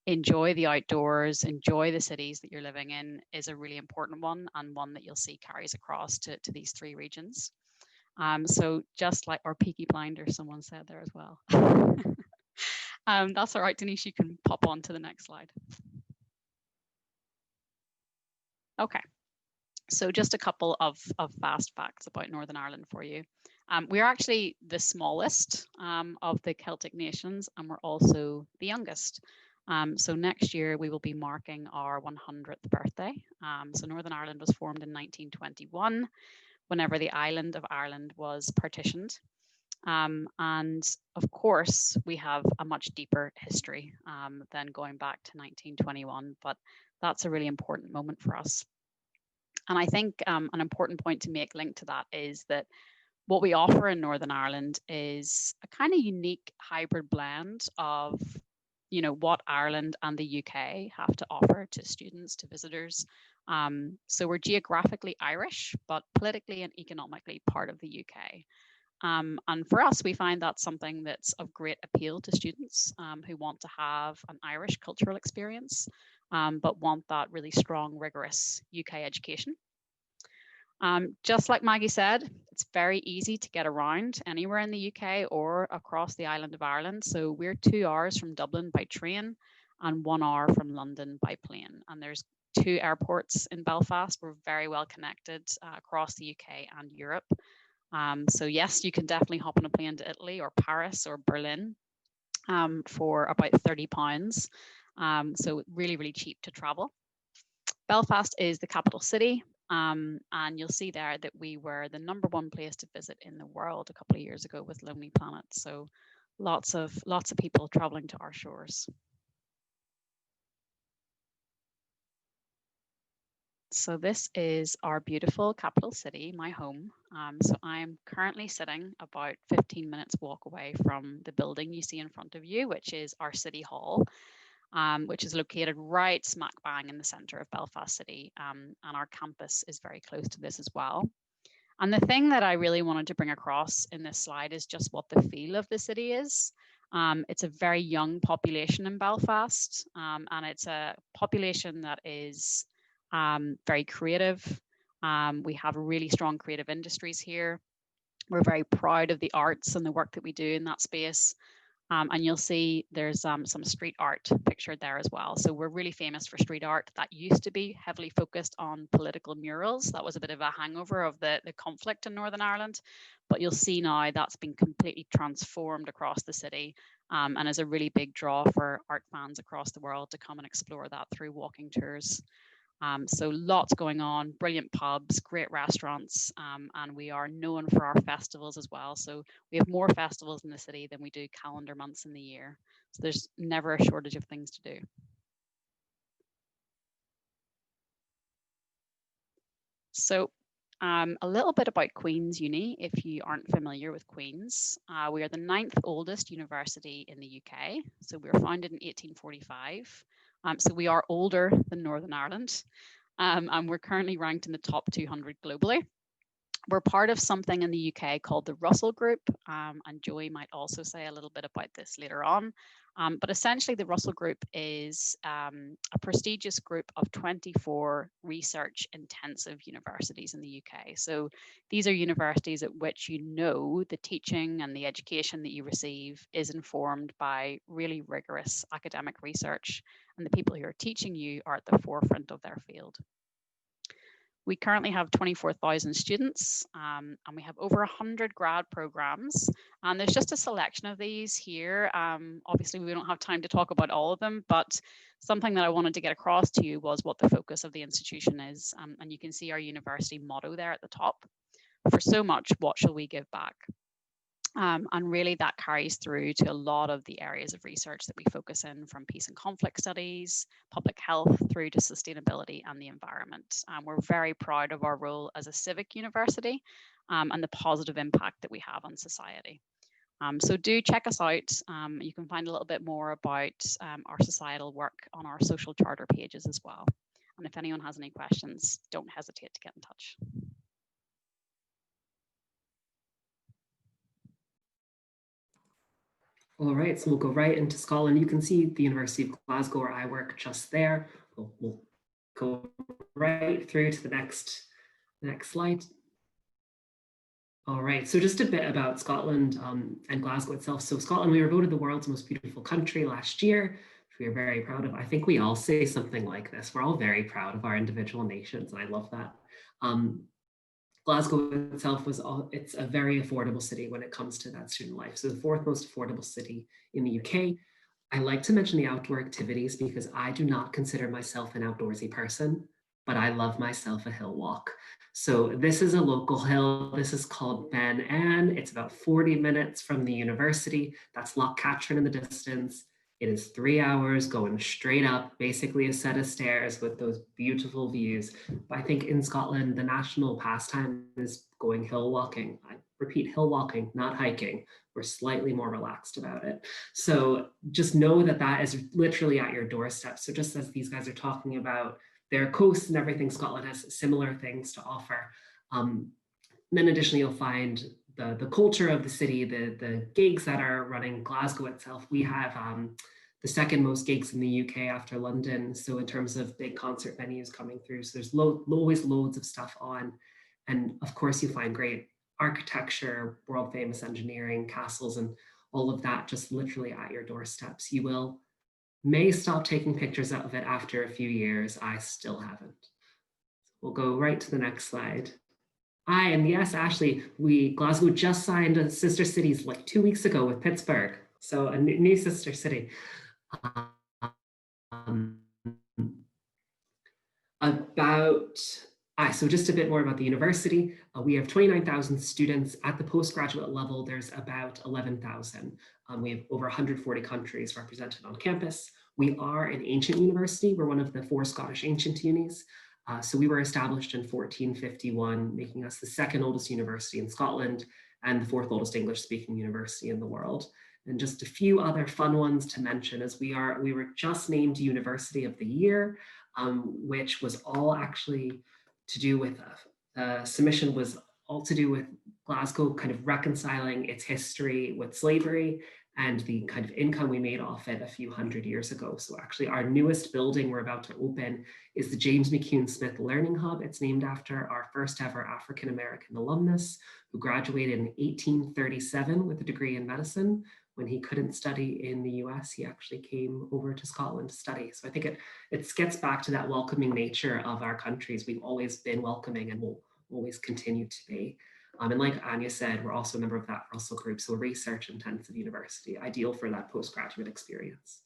enjoy the outdoors, enjoy the cities that you're living in is a really important one, and one that you'll see carries across to these 3 regions. So just like our Peaky Blinders, someone said there as well. That's all right, Denise, you can pop on to the next slide. Okay, so just a couple of fast facts about Northern Ireland for you. We're actually the smallest of the Celtic nations, and we're also the youngest. So next year we will be marking our 100th birthday. So Northern Ireland was formed in 1921, whenever the island of Ireland was partitioned. And of course, we have a much deeper history than going back to 1921, but that's a really important moment for us. And I think an important point to make linked to that is that what we offer in Northern Ireland is a kind of unique hybrid blend of you know, what Ireland and the UK have to offer to students, to visitors. So we're geographically Irish, but politically and economically part of the UK. And for us, we find that's something that's of great appeal to students who want to have an Irish cultural experience, but want that really strong, rigorous UK education. Just like Maggie said, it's very easy to get around anywhere in the UK or across the island of Ireland. So we're 2 hours from Dublin by train and 1 hour from London by plane. And there's 2 airports in Belfast. We're very well connected across the UK and Europe. So yes, you can definitely hop on a plane to Italy or Paris or Berlin for about £30. So really, really cheap to travel. Belfast is the capital city. And you'll see there that we were the #1 place to visit in the world a couple of years ago with Lonely Planet. So lots of people traveling to our shores. So this is our beautiful capital city, my home. So I'm currently sitting about 15 minutes walk away from the building you see in front of you, which is our city hall. Which is located right smack bang in the centre of Belfast City. And our campus is very close to this as well. And the thing that I really wanted to bring across in this slide is just what the feel of the city is. It's a very young population in Belfast, and it's a population that is very creative. We have really strong creative industries here. We're very proud of the arts and the work that we do in that space. And you'll see there's some street art pictured there as well. So we're really famous for street art. That used to be heavily focused on political murals. That was a bit of a hangover of the conflict in Northern Ireland. But you'll see now that's been completely transformed across the city and is a really big draw for art fans across the world to come and explore that through walking tours. So lots going on, brilliant pubs, great restaurants, and we are known for our festivals as well. So we have more festivals in the city than we do calendar months in the year. So there's never a shortage of things to do. So a little bit about Queen's Uni, if you aren't familiar with Queen's. We are the 9th oldest university in the UK. So we were founded in 1845. So we are older than Northern Ireland, and we're currently ranked in the top 200 globally. We're part of something in the UK called the Russell Group, and Joey might also say a little bit about this later on. But essentially, the Russell Group is a prestigious group of 24 research-intensive universities in the UK. So these are universities at which you know the teaching and the education that you receive is informed by really rigorous academic research, and the people who are teaching you are at the forefront of their field. We currently have 24,000 students and we have over 100 grad programs. And there's just a selection of these here. Obviously, we don't have time to talk about all of them, but something that I wanted to get across to you was what the focus of the institution is. And you can see our university motto there at the top. For so much, what shall we give back? And really that carries through to a lot of the areas of research that we focus in, from peace and conflict studies, public health, through to sustainability and the environment. We're very proud of our role as a civic university and the positive impact that we have on society. So do check us out. You can find a little bit more about our societal work on our social charter pages as well. And if anyone has any questions, don't hesitate to get in touch. All right, so we'll go right into Scotland. You can see the University of Glasgow, where I work, just there. We'll go right through to the next slide. All right, so just a bit about Scotland and Glasgow itself. So Scotland, we were voted the world's most beautiful country last year, which we are very proud of. I think we all say something like this. We're all very proud of our individual nations, and I love that. Glasgow itself it's a very affordable city when it comes to that student life. So the 4th most affordable city in the UK. I like to mention the outdoor activities because I do not consider myself an outdoorsy person, but I love myself a hill walk. So this is a local hill. This is called Ben Ann. It's about 40 minutes from the university. That's Loch Katrine in the distance. It is 3 hours going straight up, basically a set of stairs with those beautiful views. But I think in Scotland, the national pastime is going hill walking. repeat, hill walking, not hiking. We're slightly more relaxed about it. So just know that that is literally at your doorstep. So just as these guys are talking about their coast and everything, Scotland has similar things to offer. Then additionally, you'll find the culture of the city, the gigs that are running. Glasgow itself, we have the second most gigs in the UK after London. So in terms of big concert venues coming through, so there's always loads of stuff on. And of course, you find great architecture, world famous engineering, castles, and all of that just literally at your doorsteps. You may stop taking pictures of it after a few years. I still haven't. We'll go right to the next slide. And yes, Ashley, Glasgow just signed a sister cities like 2 weeks ago with Pittsburgh. So a new sister city. So just a bit more about the university. We have 29,000 students. At the postgraduate level, there's about 11,000. We have over 140 countries represented on campus. We are an ancient university. We're one of the 4 Scottish ancient unis. So we were established in 1451, making us the 2nd oldest university in Scotland and the 4th oldest English-speaking university in the world. And just a few other fun ones to mention is we were just named University of the Year, which was all actually to do with, submission was all to do with Glasgow kind of reconciling its history with slavery and the kind of income we made off it a few hundred years ago. So actually our newest building we're about to open is the James Mckeon Smith Learning Hub. It's named after our first ever African-American alumnus who graduated in 1837 with a degree in medicine. When he couldn't study in the US, he actually came over to Scotland to study. So I think it gets back to that welcoming nature of our countries. We've always been welcoming and will always continue to be. And like Anya said, we're also a member of that Russell group, so a research-intensive university, ideal for that postgraduate experience.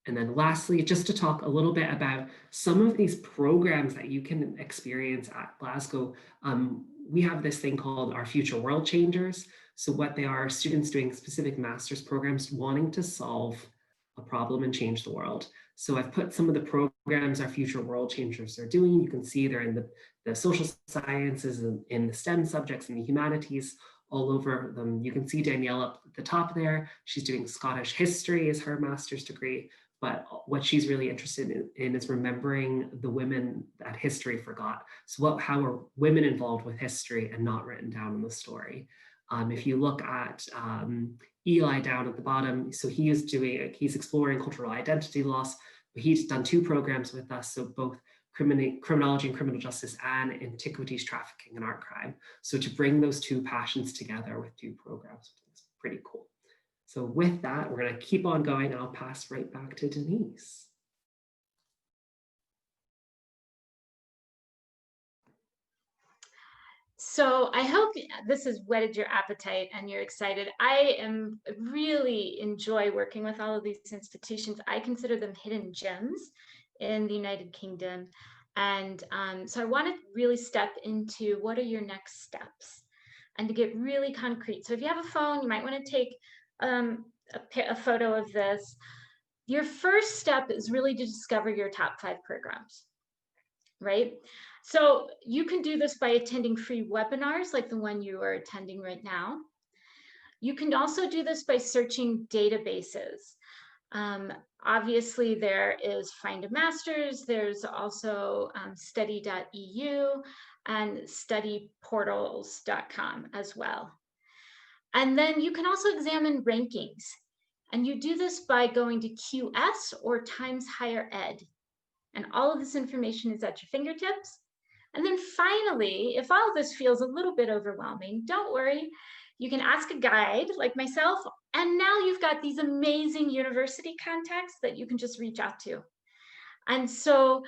And then lastly, just to talk a little bit about some of these programs that you can experience at Glasgow. We have this thing called our Future World Changers. So what they are students doing specific master's programs wanting to solve a problem and change the world. So I've put some of the programs our Future World Changers are doing. You can see they're in the social sciences and in the STEM subjects and the humanities, all over them. You can see Danielle up at the top there. She's doing Scottish history as her master's degree. But what she's really interested in is remembering the women that history forgot. So how are women involved with history and not written down in the story? If you look at Eli down at the bottom, so he's exploring cultural identity loss, but he's done 2 programs with us, so both criminology and criminal justice and antiquities trafficking and art crime. So to bring those 2 passions together with 2 programs, it's pretty cool. So with that, we're going to keep on going and I'll pass right back to Denise. So I hope this has whetted your appetite and you're excited. I really enjoy working with all of these institutions. I consider them hidden gems in the United Kingdom. And so I want to really step into what are your next steps and to get really concrete. So if you have a phone, you might want to take a photo of this. Your first step is really to discover your top 5 programs, right? So you can do this by attending free webinars like the one you are attending right now. You can also do this by searching databases. Obviously, there is Find a Master's. There's also study.eu and studyportals.com as well. And then you can also examine rankings. And you do this by going to QS or Times Higher Ed. And all of this information is at your fingertips. And then finally, if all of this feels a little bit overwhelming, don't worry. You can ask a guide like myself. And now you've got these amazing university contacts that you can just reach out to. And so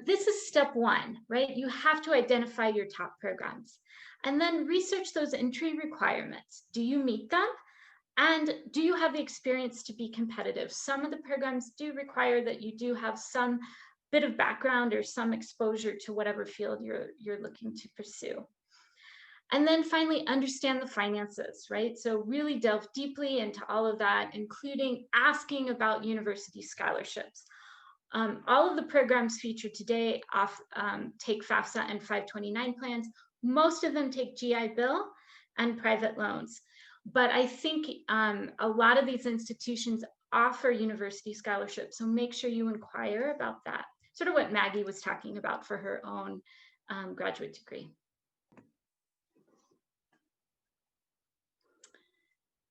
this is step 1, right? You have to identify your top programs. And then research those entry requirements. Do you meet them? And do you have the experience to be competitive? Some of the programs do require that you do have some bit of background or some exposure to whatever field you're looking to pursue. And then finally, understand the finances, right? So really delve deeply into all of that, including asking about university scholarships. All of the programs featured today take FAFSA and 529 plans. Most of them take GI Bill and private loans. But I think a lot of these institutions offer university scholarships. So make sure you inquire about that. Sort of what Maggie was talking about for her own graduate degree.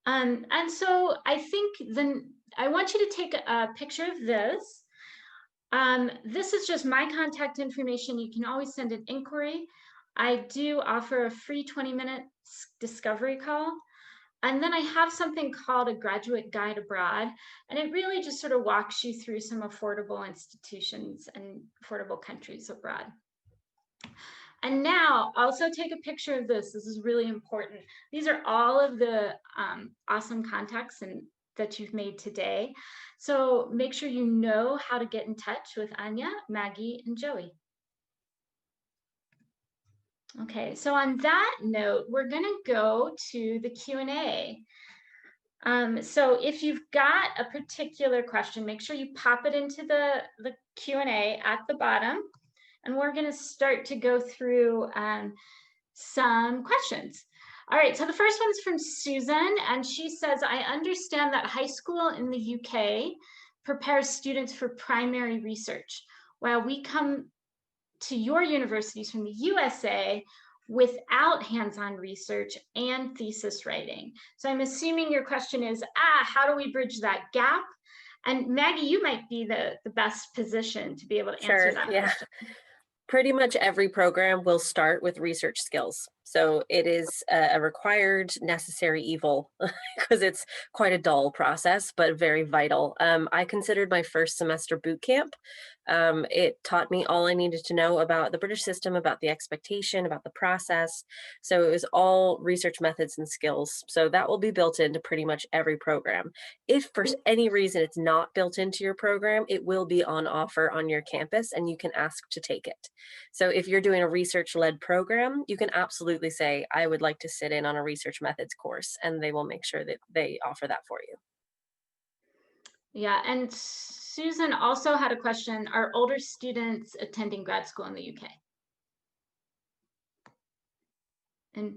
And so I think then I want you to take a picture of this. This is just my contact information. You can always send an inquiry. I do offer a free 20-minute discovery call. And then I have something called a graduate guide abroad. And it really just sort of walks you through some affordable institutions and affordable countries abroad. And now also take a picture of this. This is really important. These are all of the awesome contacts that you've made today. So make sure you know how to get in touch with Anya, Maggie, and Joey. Okay, so on that note, we're gonna go to the Q&A. So if you've got a particular question, make sure you pop it into the Q&A at the bottom. And we're going to start to go through some questions. All right, so the first one's from Susan, and she says, I understand that high school in the UK prepares students for primary research, while we come to your universities from the USA without hands-on research and thesis writing. So I'm assuming your question is, how do we bridge that gap? And Maggie, you might be the best position to be able to answer that question. Pretty much every program will start with research skills. So it is a required, necessary evil because it's quite a dull process, but very vital. I considered my first semester boot camp. It taught me all I needed to know about the British system, about the expectation, about the process. So it was all research methods and skills. So that will be built into pretty much every program. If for any reason it's not built into your program, it will be on offer on your campus and you can ask to take it. So if you're doing a research-led program, you can absolutely say, I would like to sit in on a research methods course, and they will make sure that they offer that for you. Yeah, and Susan also had a question, are older students attending grad school in the UK? And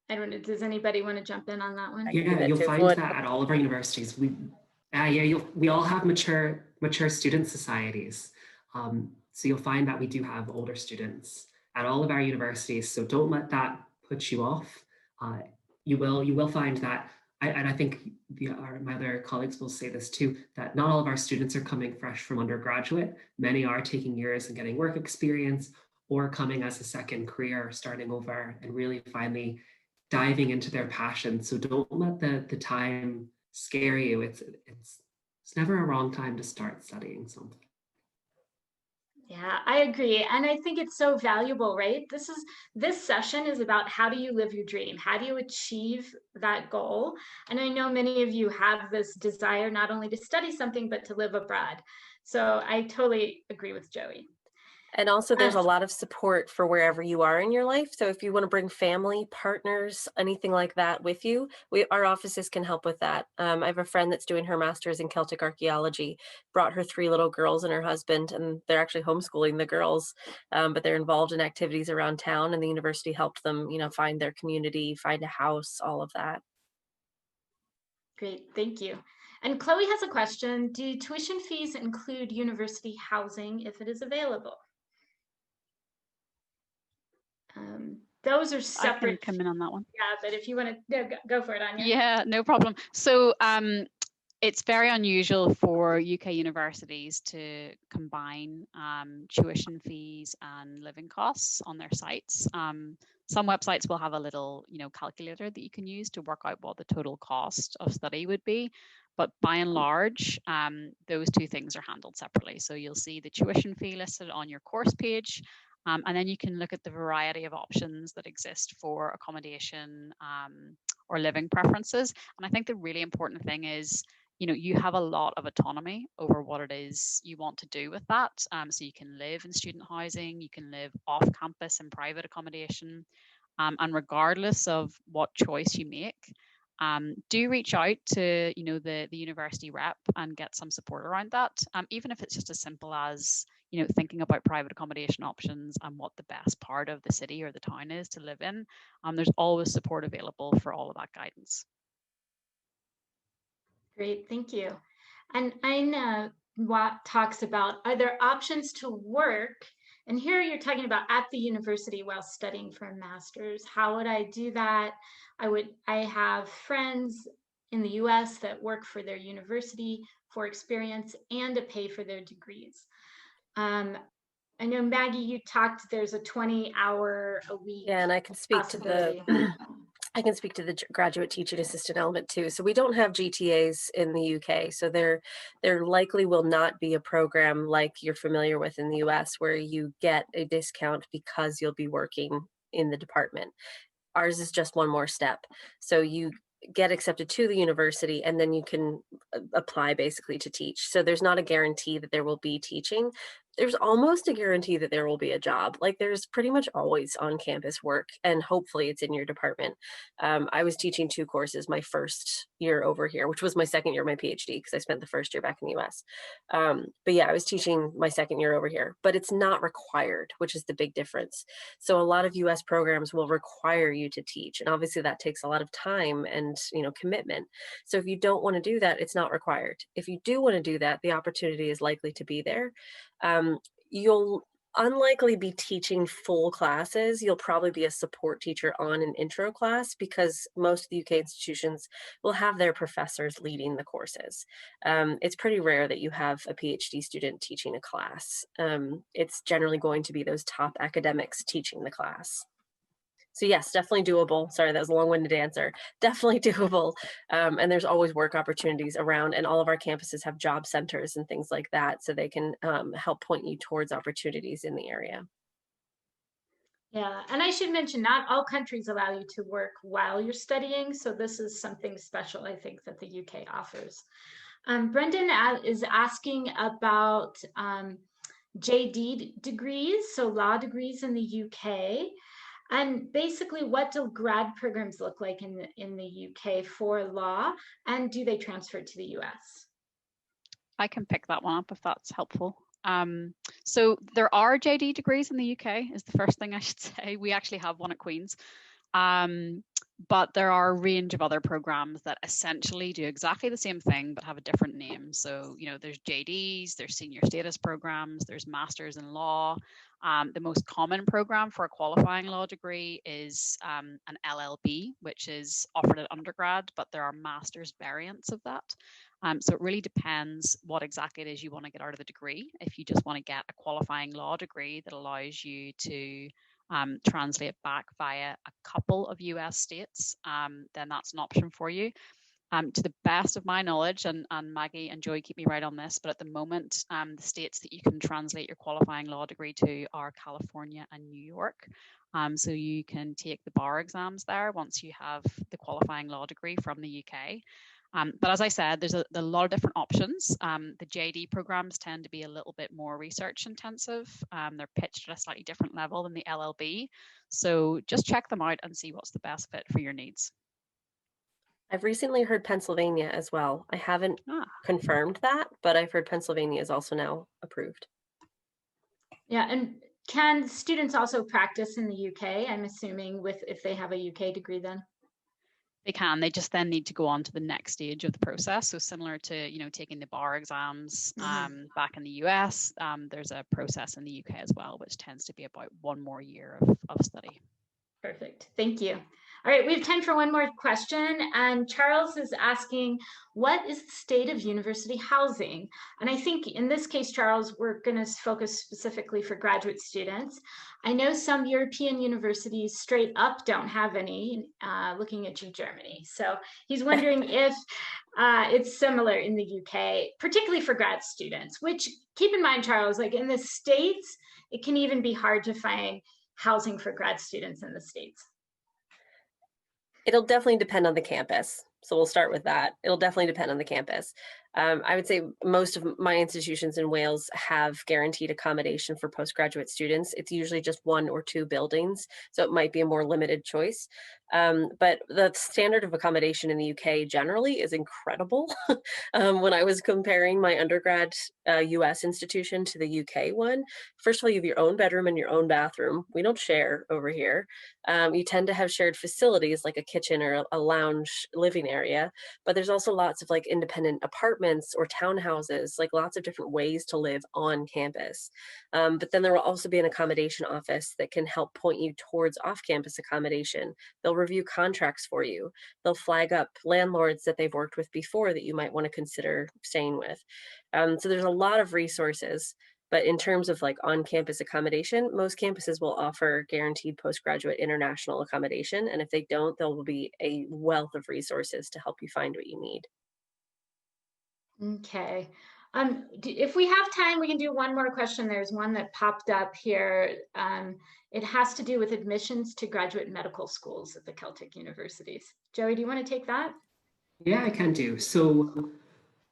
I don't know, does anybody want to jump in on that one? Yeah, you'll find that at all of our universities. We all have mature student societies. So you'll find that we do have older students at all of our universities. So don't let that put you off. You will find that, and I think my other colleagues will say this too, that not all of our students are coming fresh from undergraduate. Many are taking years and getting work experience, or coming as a second career, starting over and really finally diving into their passion. So don't let the time scare you. It's never a wrong time to start studying something. Yeah, I agree. And I think it's so valuable, right? This session is about how do you live your dream? How do you achieve that goal? And I know many of you have this desire not only to study something, but to live abroad. So I totally agree with Joey. And also there's a lot of support for wherever you are in your life. So if you want to bring family, partners, anything like that with you, our offices can help with that. I have a friend that's doing her master's in Celtic archaeology, brought her 3 little girls and her husband, and they're actually homeschooling the girls, but they're involved in activities around town, and the university helped them, find their community, find a house, all of that. Great, thank you. And Chloe has a question. Do tuition fees include university housing if it is available? Those are separate. I can come in on that one. Yeah, but if you want to go for it, Anya. Yeah, no problem. So it's very unusual for UK universities to combine tuition fees and living costs on their sites. Some websites will have a little, calculator that you can use to work out what the total cost of study would be. But by and large, those two things are handled separately. So you'll see the tuition fee listed on your course page. And then you can look at the variety of options that exist for accommodation or living preferences. And I think the really important thing is, you have a lot of autonomy over what it is you want to do with that. So you can live in student housing, you can live off campus in private accommodation. And regardless of what choice you make, do reach out to the university rep and get some support around that. Even if it's just as simple as thinking about private accommodation options and what the best part of the city or the town is to live in, there's always support available for all of that guidance. Great, thank you. And Aina talks about, are there options to work? And here you're talking about at the university while studying for a master's. How would I do that? I have friends in the US that work for their university for experience and to pay for their degrees. I know, Maggie, you talked, there's a 20-hour a week. Yeah, and I can speak to the graduate teaching assistant element too. So we don't have GTAs in the UK. So there likely will not be a program like you're familiar with in the US where you get a discount because you'll be working in the department. Ours is just one more step. So you get accepted to the university and then you can apply basically to teach. So there's not a guarantee that there will be teaching. There's almost a guarantee that there will be a job. Like there's pretty much always on campus work, and hopefully it's in your department. I was teaching 2 courses my first year over here, which was my second year of my PhD because I spent the first year back in the US. But yeah, I was teaching my second year over here, but it's not required, which is the big difference. So a lot of US programs will require you to teach, and obviously that takes a lot of time and commitment. So if you don't want to do that, it's not required. If you do want to do that, the opportunity is likely to be there. You'll unlikely be teaching full classes. You'll probably be a support teacher on an intro class because most of the UK institutions will have their professors leading the courses. It's pretty rare that you have a PhD student teaching a class. It's generally going to be those top academics teaching the class. So yes, definitely doable. Sorry, that was a long-winded answer. Definitely doable. And there's always work opportunities around, and all of our campuses have job centers and things like that, so they can help point you towards opportunities in the area. Yeah, and I should mention, not all countries allow you to work while you're studying, so this is something special, I think, that the UK offers. Brendan is asking about JD degrees, so law degrees in the UK. And basically, what do grad programs look like in the UK for law, and do they transfer to the US? I can pick that one up if that's helpful. So there are JD degrees in the UK, is the first thing I should say. We actually have one at Queen's. But there are a range of other programs that essentially do exactly the same thing but have a different name. So, there's JDs, there's senior status programs, there's masters in law. The most common program for a qualifying law degree is an LLB, which is offered at undergrad, but there are master's variants of that. So it really depends what exactly it is you want to get out of the degree. If you just want to get a qualifying law degree that allows you to translate back via a couple of US states, then that's an option for you. To the best of my knowledge, and Maggie and Joy keep me right on this, but at the moment, the states that you can translate your qualifying law degree to are California and New York. So you can take the bar exams there once you have the qualifying law degree from the UK. But as I said, there's a lot of different options. The JD programs tend to be a little bit more research intensive. They're pitched at a slightly different level than the LLB. So just check them out and see what's the best fit for your needs. I've recently heard Pennsylvania as well. I haven't confirmed that, but I've heard Pennsylvania is also now approved. Yeah, and can students also practice in the UK, I'm assuming, if they have a UK degree then? They can. They just then need to go on to the next stage of the process. So similar to taking the bar exams back in the US, there's a process in the UK as well, which tends to be about 1 more year of study. Perfect. Thank you. All right, we have time for one more question. And Charles is asking, what is the state of university housing? And I think in this case, Charles, we're going to focus specifically for graduate students. I know some European universities straight up don't have any, looking at you, Germany. So he's wondering if it's similar in the UK, particularly for grad students, which keep in mind, Charles, like in the States, it can even be hard to find housing for grad students in the States. It'll definitely depend on the campus. So we'll start with that. It'll definitely depend on the campus. I would say most of my institutions in Wales have guaranteed accommodation for postgraduate students. It's usually just 1 or 2 buildings, so it might be a more limited choice. But the standard of accommodation in the UK generally is incredible. When I was comparing my undergrad US institution to the UK one, first of all, you have your own bedroom and your own bathroom. We don't share over here. You tend to have shared facilities like a kitchen or a lounge living area, but there's also lots of like independent apartments or townhouses, like lots of different ways to live on campus. But then there will also be an accommodation office that can help point you towards off-campus accommodation. They'll review contracts for you. They'll flag up landlords that they've worked with before that you might want to consider staying with. So there's a lot of resources. But in terms of like on-campus accommodation, most campuses will offer guaranteed postgraduate international accommodation. And if they don't, there will be a wealth of resources to help you find what you need. Okay. If we have time, we can do one more question. There's one that popped up here. It has to do with admissions to graduate medical schools at the Celtic universities. Joey, do you want to take that? Yeah, I can do. So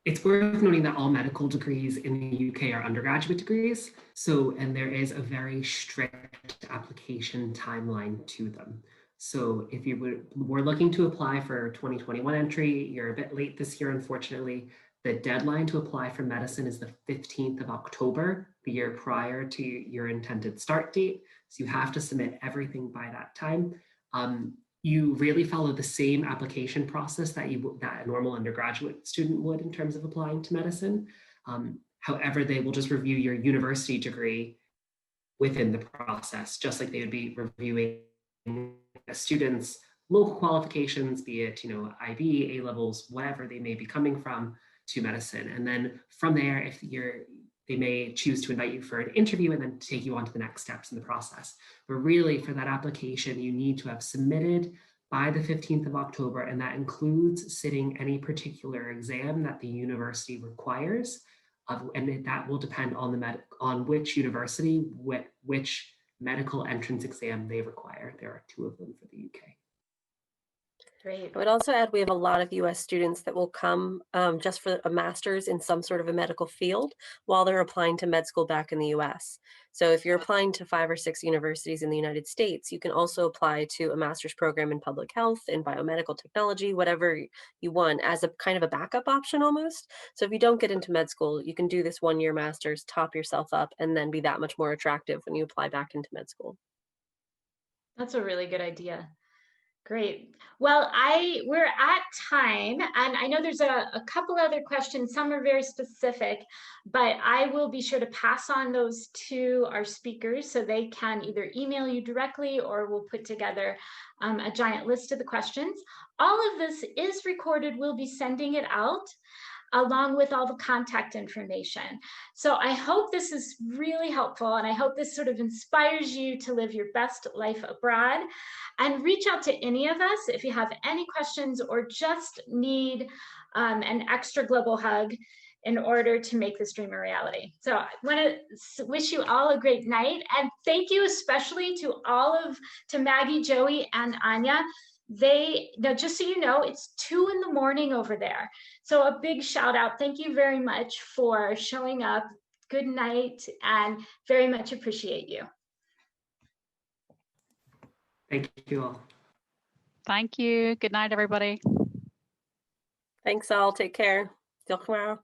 it's worth noting that all medical degrees in the UK are undergraduate degrees. And there is a very strict application timeline to them. So if you were looking to apply for 2021 entry, you're a bit late this year, unfortunately. The deadline to apply for medicine is the 15th of October, the year prior to your intended start date. So you have to submit everything by that time. You really follow the same application process that a normal undergraduate student would in terms of applying to medicine. However, they will just review your university degree within the process, just like they would be reviewing a student's local qualifications, be it IB, A levels, whatever they may be coming from, to medicine. And then from there, if they may choose to invite you for an interview and then take you on to the next steps in the process. But really, for that application, you need to have submitted by the 15th of October, and that includes sitting any particular exam that the university requires. And that will depend on which university, which medical entrance exam they require. There are 2 of them for the UK. Great. I would also add we have a lot of US students that will come just for a master's in some sort of a medical field while they're applying to med school back in the US. So if you're applying to 5 or 6 universities in the United States, you can also apply to a master's program in public health, in biomedical technology, whatever you want, as a kind of a backup option almost. So if you don't get into med school, you can do this 1-year master's, top yourself up, and then be that much more attractive when you apply back into med school. That's a really good idea. Great. Well, we're at time, and I know there's a couple other questions. Some are very specific, but I will be sure to pass on those to our speakers so they can either email you directly or we'll put together a giant list of the questions. All of this is recorded. We'll be sending it out along with all the contact information. So I hope this is really helpful, and I hope this sort of inspires you to live your best life abroad. And reach out to any of us if you have any questions or just need an extra global hug in order to make this dream a reality. So I want to wish you all a great night, and thank you especially to Maggie, Joey, and Anya. Now, just so you know, it's 2 in the morning over there. So a big shout out. Thank you very much for showing up. Good night, and very much appreciate you. Thank you all. Thank you. Good night, everybody. Thanks all. Take care. Till tomorrow.